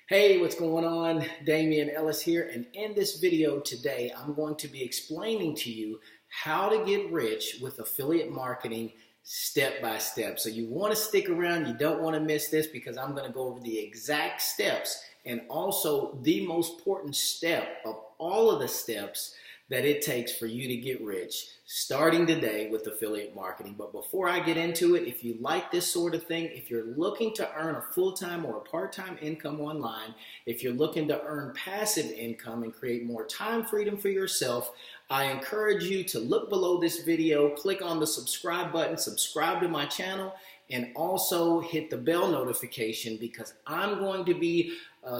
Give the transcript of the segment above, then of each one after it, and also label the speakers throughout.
Speaker 1: Hey, what's going on? Damian, Ellis here, and in this video today, I'm going to be explaining to you how to get rich with affiliate marketing step by step. So you want to stick around, you don't want to miss this because I'm going to go over the exact steps and also the most important step of all of the steps that it takes for you to get rich starting today with affiliate marketing. But before I get into it, if you like this sort of thing, if you're looking to earn a full-time or a part-time income online, if you're looking to earn passive income and create more time freedom for yourself, I encourage you to look below this video, click on the subscribe button, subscribe to my channel, and also hit the bell notification because I'm going to be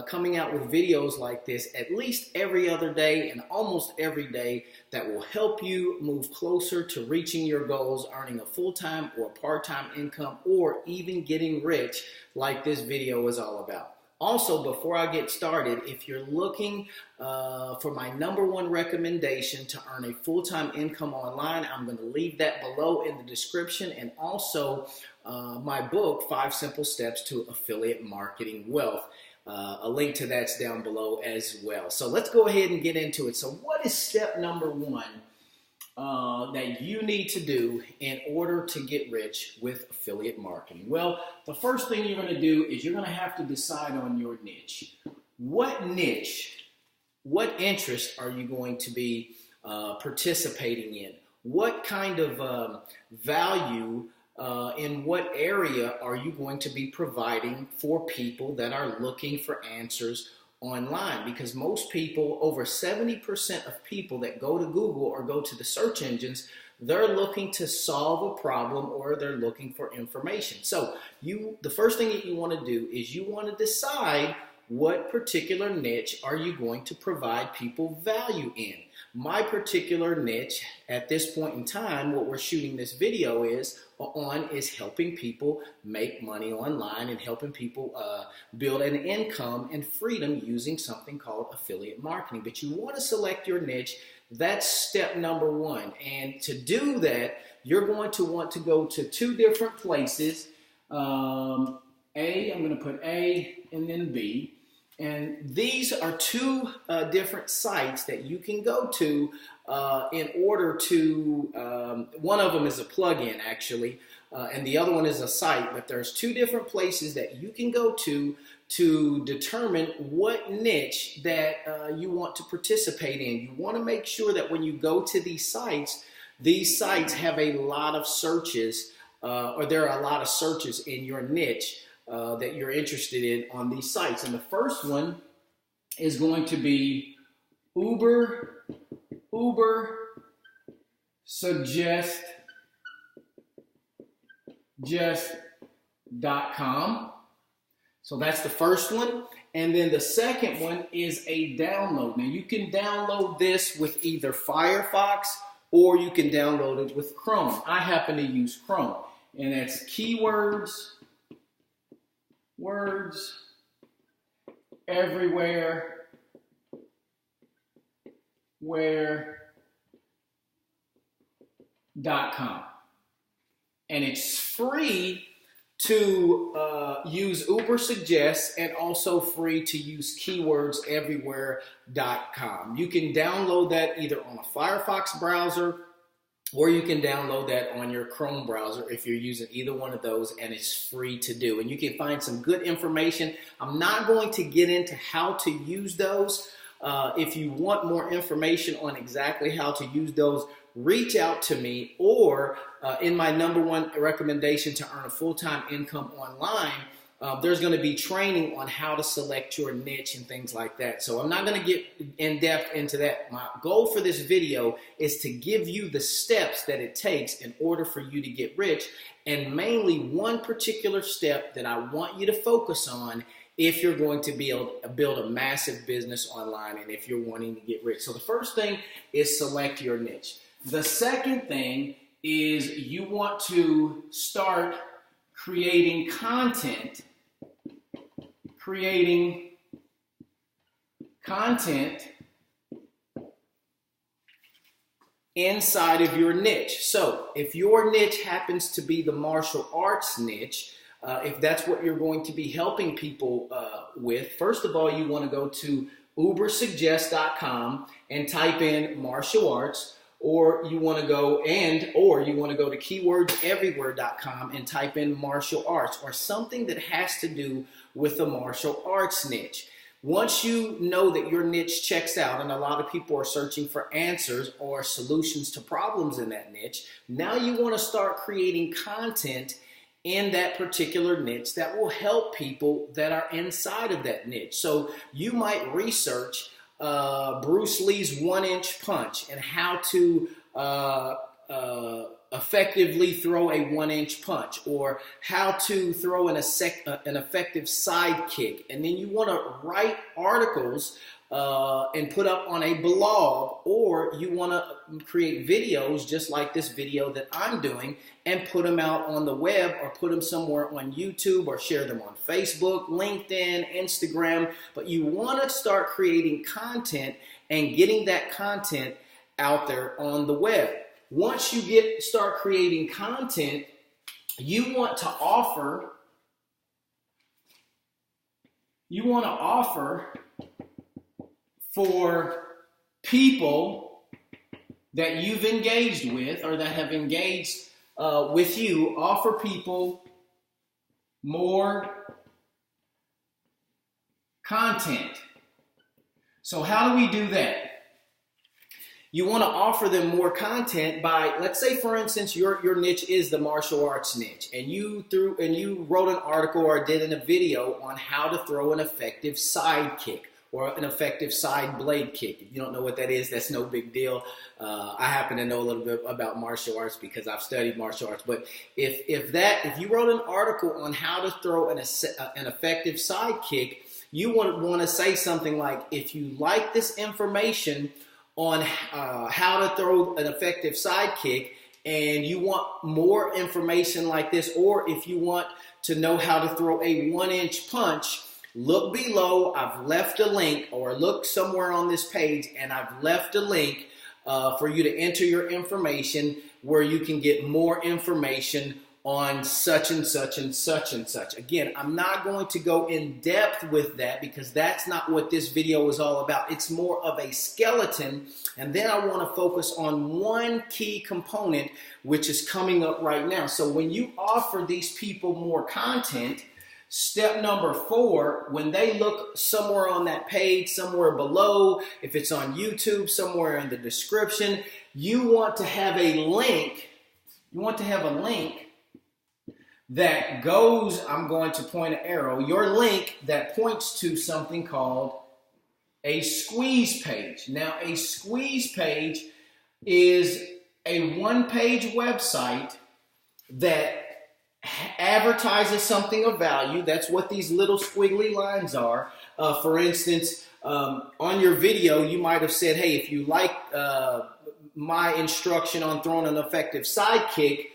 Speaker 1: coming out with videos like this at least every other day and almost every day that will help you move closer to reaching your goals, earning a full-time or part-time income, or even getting rich like this video is all about. Also, before I get started, if you're looking for my #1 recommendation to earn a full-time income online, I'm going to leave that below in the description, and also my book, 5 Simple Steps to Affiliate Marketing Wealth. A link to that's down below as well. So let's go ahead and get into it. So what is step #1 that you need to do in order to get rich with affiliate marketing? Well, the first thing you're going to do is you're going to have to decide on your niche. What niche, what interest are you going to be participating in? What kind of value in what area are you going to be providing for people that are looking for answers online? Because most people, over 70% of people that go to Google or go to the search engines, they're looking to solve a problem or they're looking for information. So the first thing that you want to do is you want to decide what particular niche are you going to provide people value in. My particular niche at this point in time, what we're shooting this video is helping people make money online and helping people build an income and freedom using something called affiliate marketing. But you want to select your niche. That's step #1. And to do that, you're going to want to go to 2 different places. I'm going to put A and then B. And these are 2 different sites that you can go to in order to, one of them is a plugin actually, and the other one is a site, but there's 2 different places that you can go to determine what niche that you want to participate in. You want to make sure that when you go to these sites have a lot of searches, or there are a lot of searches in your niche that you're interested in on these sites. And the first one is going to be suggest.com. So that's the first one. And then the second one is a download. Now you can download this with either Firefox or you can download it with Chrome. I happen to use Chrome, and that's words everywhere where.com. And it's free to use Uber Suggest and also free to use keywordseverywhere.com. You can download that either on a Firefox browser or you can download that on your Chrome browser if you're using either one of those, and it's free to do. And you can find some good information. I'm not going to get into how to use those. If you want more information on exactly how to use those, reach out to me, or in my #1 recommendation to earn a full-time income online, there's going to be training on how to select your niche and things like that. So I'm not going to get in depth into that. My goal for this video is to give you the steps that it takes in order for you to get rich, and mainly one particular step that I want you to focus on if you're going to build a massive business online and if you're wanting to get rich. So the first thing is select your niche. The second thing is you want to start creating content inside of your niche. So if your niche happens to be the martial arts niche, if that's what you're going to be helping people with, first of all, you want to go to ubersuggest.com and type in martial arts, or you want to go to keywordseverywhere.com and type in martial arts, or something that has to do with the martial arts niche. Once you know that your niche checks out, and a lot of people are searching for answers or solutions to problems in that niche, now you want to start creating content in that particular niche that will help people that are inside of that niche. So you might research Bruce Lee's one-inch punch and how to effectively throw a one-inch punch, or how to throw an effective side kick. And then you want to write articles and put up on a blog, or you want to create videos just like this video that I'm doing and put them out on the web, or put them somewhere on YouTube, or share them on Facebook, LinkedIn, Instagram. But you want to start creating content and getting that content out there on the web. Once you start creating content, you want to offer for people that you've engaged with, or that have engaged with you, offer people more content. So how do we do that? You want to offer them more content by, let's say for instance, your niche is the martial arts niche, and you wrote an article or did a video on how to throw an effective side kick or an effective side blade kick. If you don't know what that is, that's no big deal. I happen to know a little bit about martial arts because I've studied martial arts. But if you wrote an article on how to throw an effective side kick, you want to say something like, if you like this information on how to throw an effective side kick, and you want more information like this, or if you want to know how to throw a one-inch punch, look below. I've left a link, or look somewhere on this page, and I've left a link for you to enter your information, where you can get more information on such and such and such and such. Again, I'm not going to go in depth with that because that's not what this video is all about. It's more of a skeleton, and then I want to focus on one key component, which is coming up right now. So when you offer these people more content, step number 4, when they look somewhere on that page, somewhere below, if it's on YouTube, somewhere in the description, you want to have a link. You want to have a link that goes, I'm going to point an arrow, your link that points to something called a squeeze page. Now, a squeeze page is a one-page website that advertises something of value. That's what these little squiggly lines are. For instance, on your video, you might have said, hey, if you like my instruction on throwing an effective side kick,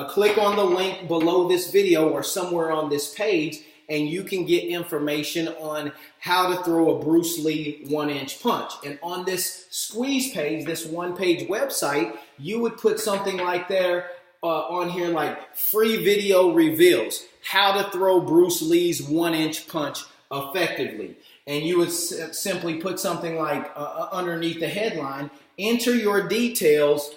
Speaker 1: click on the link below this video or somewhere on this page, and you can get information on how to throw a Bruce Lee one-inch punch. And on this squeeze page, this one-page website, you would put something like there on here, like free video reveals how to throw Bruce Lee's one-inch punch effectively. And you would simply put something like underneath the headline, enter your details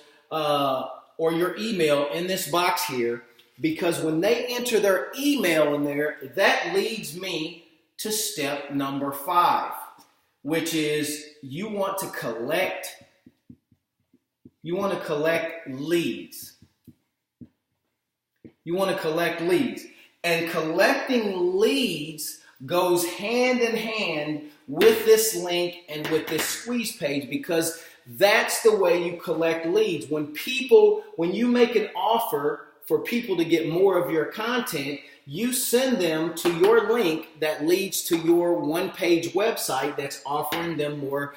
Speaker 1: or your email in this box here, because when they enter their email in there, that leads me to step number 5, which is you want to collect leads. You want to collect leads. And collecting leads goes hand in hand with this link and with this squeeze page, because that's the way you collect leads. When you make an offer for people to get more of your content, you send them to your link that leads to your one-page website that's offering them more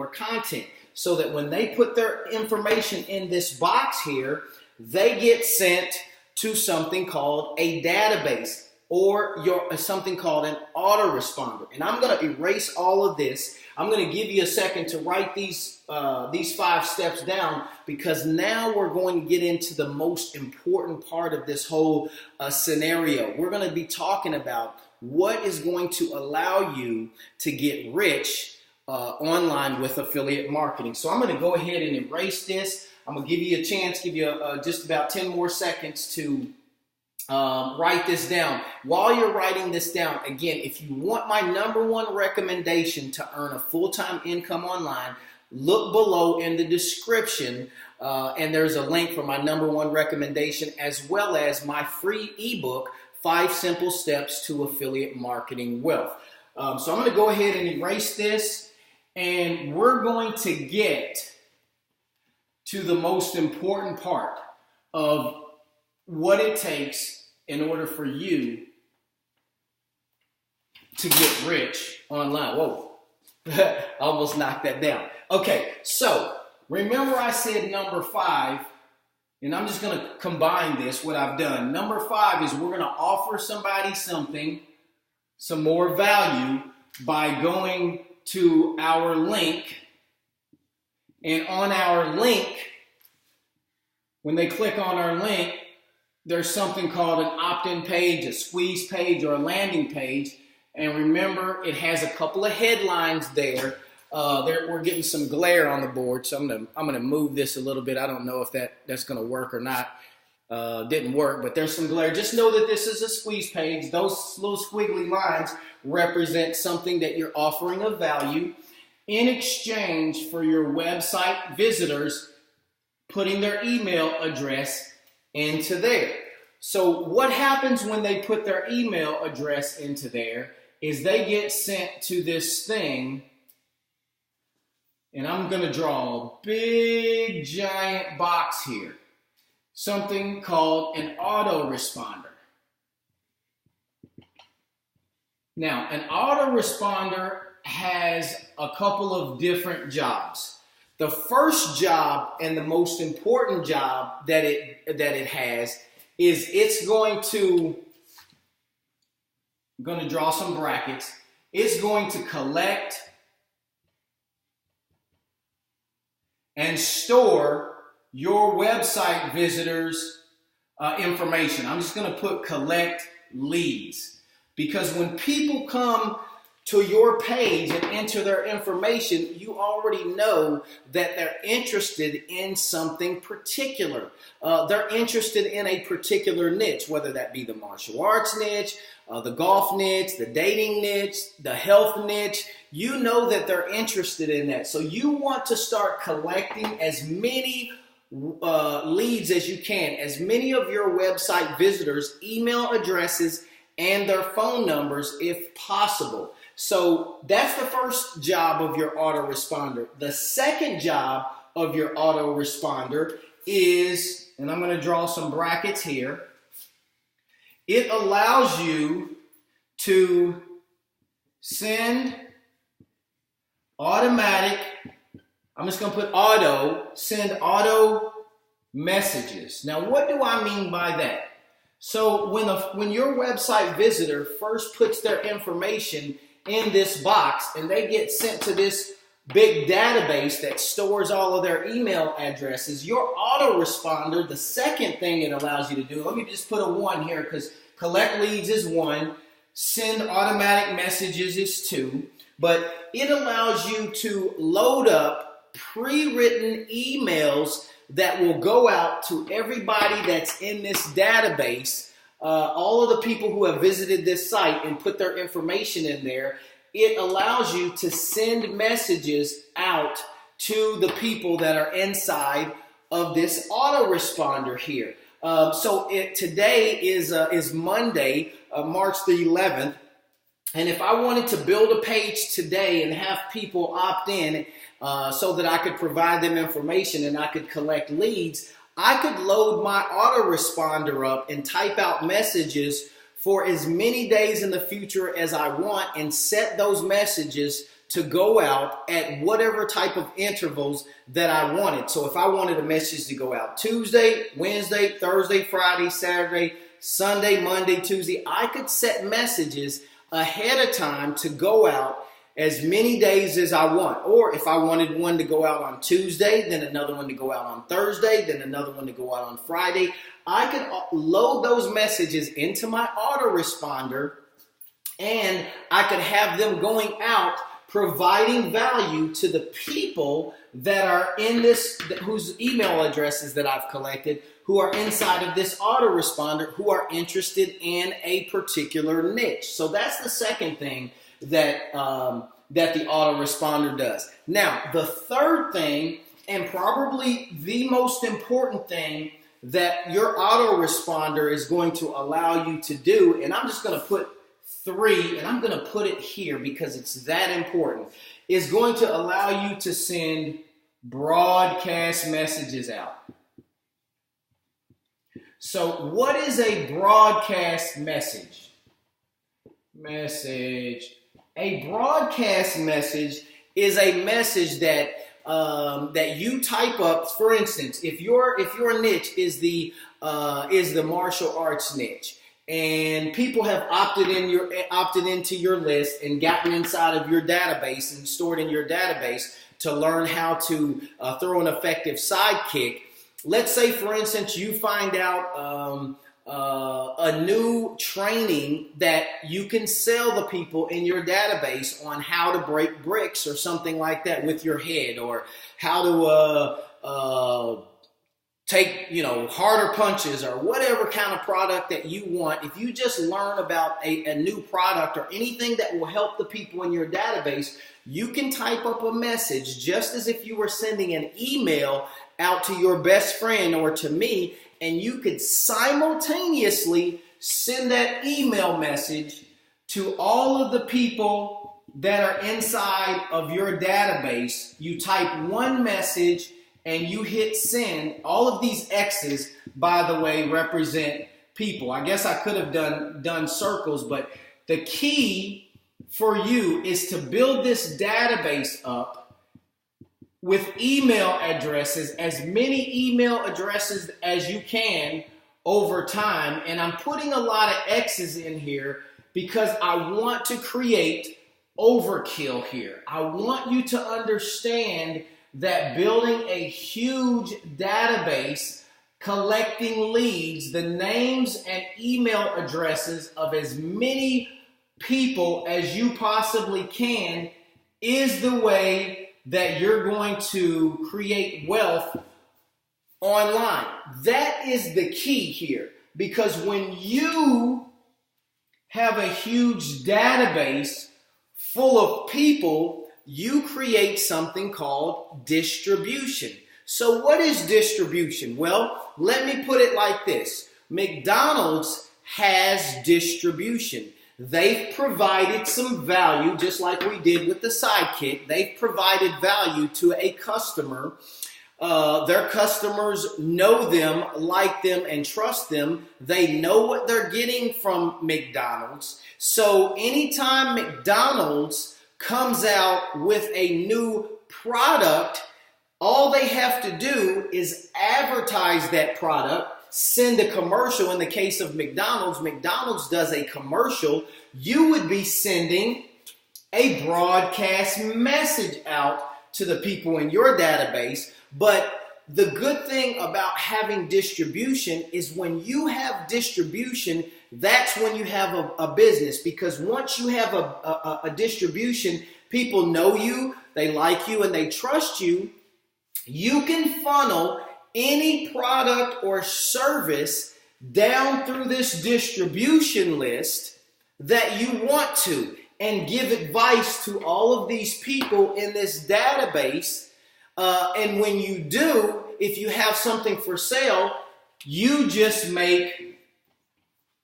Speaker 1: content, so that when they put their information in this box here, they get sent to something called a database, or something called an autoresponder. And I'm going to erase all of this. I'm going to give you a second to write these 5 steps down, because now we're going to get into the most important part of this whole scenario. We're going to be talking about what is going to allow you to get rich online with affiliate marketing. So I'm going to go ahead and erase this. I'm going to give you a chance, give you just about 10 more seconds to write this down. While you're writing this down, again, if you want my #1 recommendation to earn a full-time income online, look below in the description, and there's a link for my #1 recommendation, as well as my free ebook, 5 Simple Steps to Affiliate Marketing Wealth. So I'm going to go ahead and erase this, and we're going to get to the most important part of what it takes in order for you to get rich online. Whoa, I almost knocked that down. Okay, so remember I said number 5, and I'm just going to combine this, what I've done. Number 5 is we're going to offer somebody something, some more value, by going to our link. And on our link, when they click on our link, there's something called an opt-in page, a squeeze page, or a landing page. And remember, it has a couple of headlines there. We're getting some glare on the board, so I'm gonna move this a little bit. I don't know if that's gonna work or not. Didn't work, but there's some glare. Just know that this is a squeeze page. Those little squiggly lines represent something that you're offering of value in exchange for your website visitors putting their email address into there. So what happens when they put their email address into there is they get sent to this thing, and I'm going to draw a big giant box here, something called an autoresponder. Now, an autoresponder has a couple of different jobs. The first job, and the most important job that it has, is it's going to, I'm going to draw some brackets. It's going to collect and store your website visitors' information. I'm just going to put collect leads, because when people come to your page and enter their information, you already know that they're interested in something particular. They're interested in a particular niche, whether that be the martial arts niche, the golf niche, the dating niche, the health niche. You know that they're interested in that. So you want to start collecting as many leads as you can, as many of your website visitors' email addresses and their phone numbers if possible. So that's the first job of your autoresponder. The second job of your autoresponder is, and I'm going to draw some brackets here, it allows you to send automatic, I'm just going to put auto, send auto messages. Now, what do I mean by that? So when your website visitor first puts their information in this box and they get sent to this big database that stores all of their email addresses, your autoresponder, the second thing it allows you to do, let me just put a 1 here because collect leads is 1, send automatic messages is 2, but it allows you to load up pre-written emails that will go out to everybody that's in this database, all of the people who have visited this site and put their information in there. It allows you to send messages out to the people that are inside of this autoresponder here. Today is Monday, March the 11th. And if I wanted to build a page today and have people opt in so that I could provide them information and I could collect leads, I could load my autoresponder up and type out messages for as many days in the future as I want and set those messages to go out at whatever type of intervals that I wanted. So if I wanted a message to go out Tuesday, Wednesday, Thursday, Friday, Saturday, Sunday, Monday, Tuesday. I could set messages ahead of time to go out as many days as I want. Or if I wanted one to go out on Tuesday, then another one to go out on Thursday, then another one to go out on Friday, I could load those messages into my autoresponder, and I could have them going out providing value to the people that are in this, whose email addresses that I've collected, who are inside of this autoresponder, who are interested in a particular niche. So that's the second thing that that the autoresponder does. Now, the third thing, and probably the most important thing that your autoresponder is going to allow you to do, and I'm just going to put 3, and I'm going to put it here because it's that important, is going to allow you to send broadcast messages out. So what is a broadcast message? A broadcast message is a message that that you type up. For instance, if your niche is the martial arts niche, and people have opted into your list and gotten inside of your database and stored in your database to learn how to throw an effective sidekick. Let's say, for instance, you find out a new training that you can sell the people in your database on how to break bricks or something like that with your head, or how to take, harder punches, or whatever kind of product that you want. If you just learn about a new product or anything that will help the people in your database, you can type up a message just as if you were sending an email out to your best friend or to me, and you could simultaneously send that email message to all of the people that are inside of your database. You type one message and you hit send. All of these X's, by the way, represent people. I guess I could have done circles, but the key for you is to build this database up with email addresses, as many email addresses as you can over time. And I'm putting a lot of X's in here because I want to create overkill here. I want you to understand that building a huge database, collecting leads, the names and email addresses of as many people as you possibly can, is the way that you're going to create wealth online. That is the key here, because when you have a huge database full of people, you create something called distribution. So what is distribution? Well, let me put it like this. McDonald's has distribution. They've provided some value, just like we did with the sidekick. They've provided value to a customer. Their customers know them, like them, and trust them. They know what they're getting from McDonald's. So anytime McDonald's comes out with a new product, all they have to do is advertise that product, send a commercial. In the case of McDonald's, McDonald's does a commercial. You would be sending a broadcast message out to the people in your database. But the good thing about having distribution is when you have distribution, that's when you have a business. Because once you have a distribution, people know you, they like you, and they trust you. You can funnel any product or service down through this distribution list that you want to, and give advice to all of these people in this database. And when you do, if you have something for sale, you just make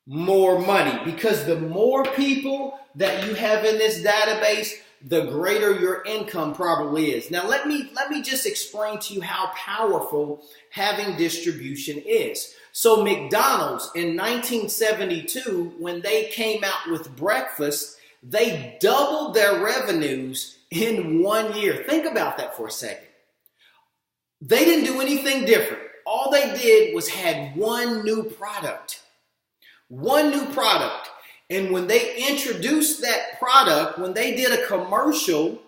Speaker 1: more money, because the more people that you have in this database, the greater your income probably is. Now, let me just explain to you how powerful having distribution is. So McDonald's in 1972, when they came out with breakfast, they doubled their revenues in 1 year. Think about that for a second. They didn't do anything different. All they did was had one new product. One new product. And when they introduced that product, when they did a commercial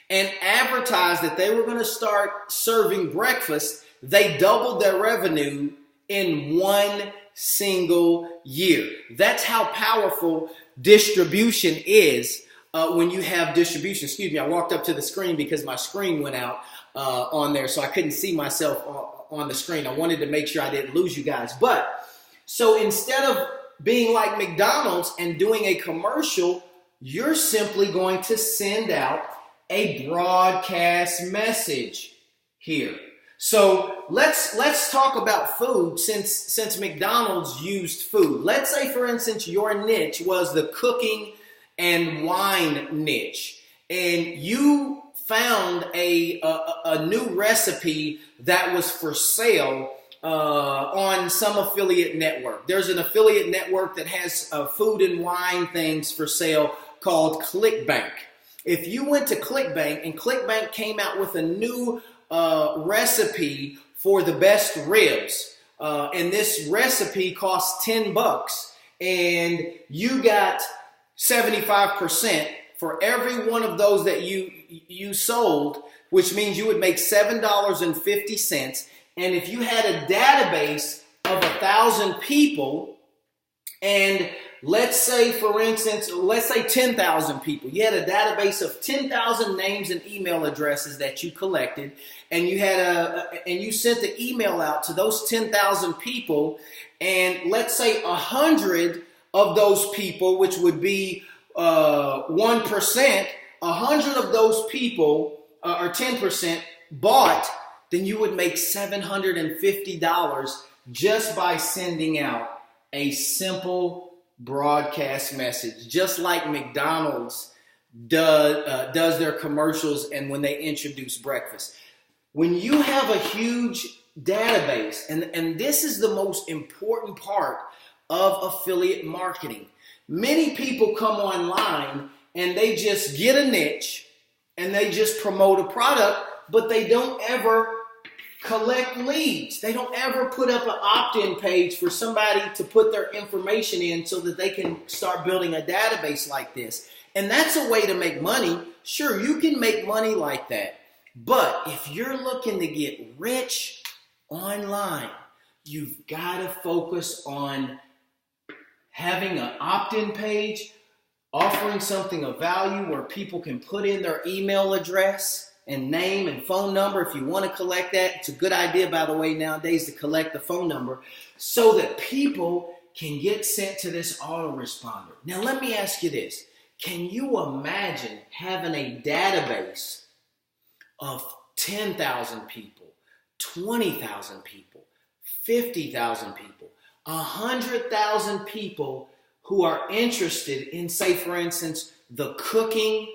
Speaker 1: and advertised that they were going to start serving breakfast, they doubled their revenue in one single year. That's how powerful distribution is when you have distribution. Excuse me, I walked up to the screen because my screen went out on there, so I couldn't see myself on the screen. I wanted to make sure I didn't lose you guys. But so instead of being like McDonald's and doing a commercial, you're simply going to send out a broadcast message here. So let's talk about food since McDonald's used food. Let's say, for instance, your niche was the cooking and wine niche, and you found a new recipe that was for sale on some affiliate network. There's an affiliate network that has food and wine things for sale called ClickBank. If you went to ClickBank and ClickBank came out with a new recipe for the best ribs, and this recipe costs $10, and you got 75% for every one of those that you sold, which means you would make $7.50. And if you had a database of 1,000 people, and let's say, for instance, let's say 10,000 people. You had a database of 10,000 names and email addresses that you collected, and you had and you sent the email out to those 10,000 people, and let's say 100 of those people, which would be 1%, 100 of those people, or 10%, bought, then you would make $750 just by sending out a simple broadcast message, just like McDonald's does their commercials and when they introduce breakfast. When you have a huge database, and this is the most important part of affiliate marketing. Many people come online and they just get a niche and they just promote a product, but they don't ever collect leads. They don't ever put up an opt-in page for somebody to put their information in so that they can start building a database like this. And that's a way to make money. Sure, you can make money like that. But if you're looking to get rich online, you've got to focus on having an opt-in page, offering something of value where people can put in their email address and name and phone number. If you want to collect that, it's a good idea, by the way, nowadays to collect the phone number so that people can get sent to this autoresponder. Now, let me ask you this. Can you imagine having a database of 10,000 people, 20,000 people, 50,000 people, 100,000 people who are interested in, say, for instance, the cooking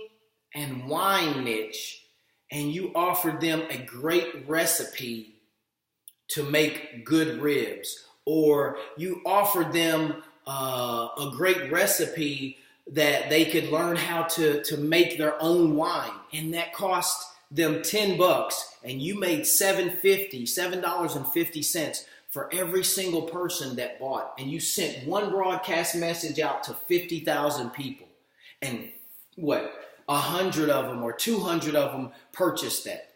Speaker 1: and wine niche, and you offered them a great recipe to make good ribs, or you offered them a great recipe that they could learn how to make their own wine, and that cost them $10, and you made $7.50 for every single person that bought, and you sent one broadcast message out to 50,000 people, and 100 of them or 200 of them purchased that.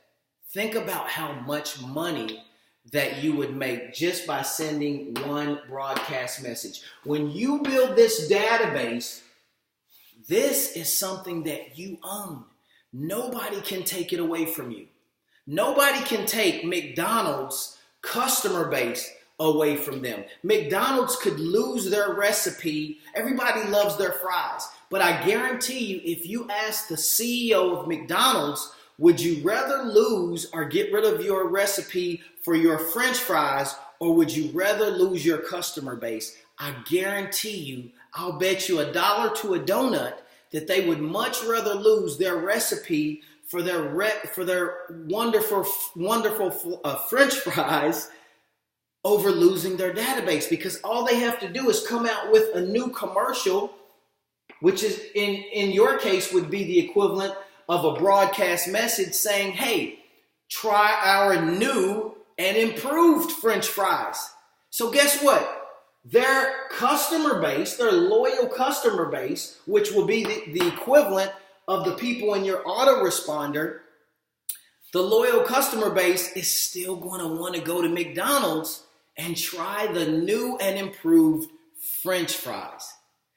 Speaker 1: Think about how much money that you would make just by sending one broadcast message. When you build this database, this is something that you own. Nobody can take it away from you. Nobody can take McDonald's customer base away from them. McDonald's could lose their recipe. Everybody loves their fries. But I guarantee you, if you ask the CEO of McDonald's, would you rather lose or get rid of your recipe for your French fries, or would you rather lose your customer base? I guarantee you, I'll bet you $1 to a donut that they would much rather lose their recipe for their wonderful French fries over losing their database, because all they have to do is come out with a new commercial, which is in your case would be the equivalent of a broadcast message saying, hey, try our new and improved French fries. So guess what? their customer base, their loyal customer base, which will be the equivalent of the people in your autoresponder, the loyal customer base is still going to want to go to McDonald's and try the new and improved French fries.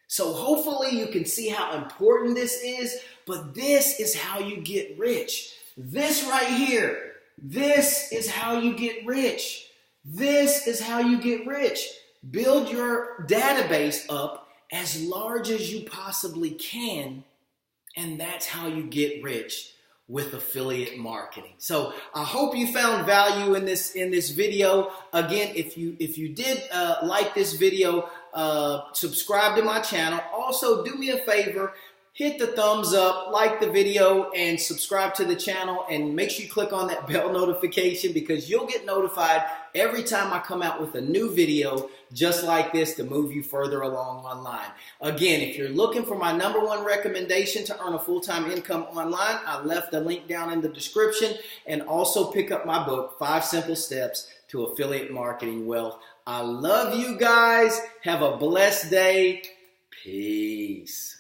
Speaker 1: So hopefully you can see how important this is, but this is how you get rich. This right here, this is how you get rich. This is how you get rich. Build your database up as large as you possibly can, and that's how you get rich with affiliate marketing. So I hope you found value in this video. Again, if you did like this video, subscribe to my channel. Also, do me a favor, hit the thumbs up, like the video, and subscribe to the channel, and make sure you click on that bell notification, because you'll get notified every time I come out with a new video just like this to move you further along online. Again, if you're looking for my #1 recommendation to earn a full-time income online, I left the link down in the description, and also pick up my book, 5 Simple Steps to Affiliate Marketing Wealth. I love you guys. Have a blessed day. Peace.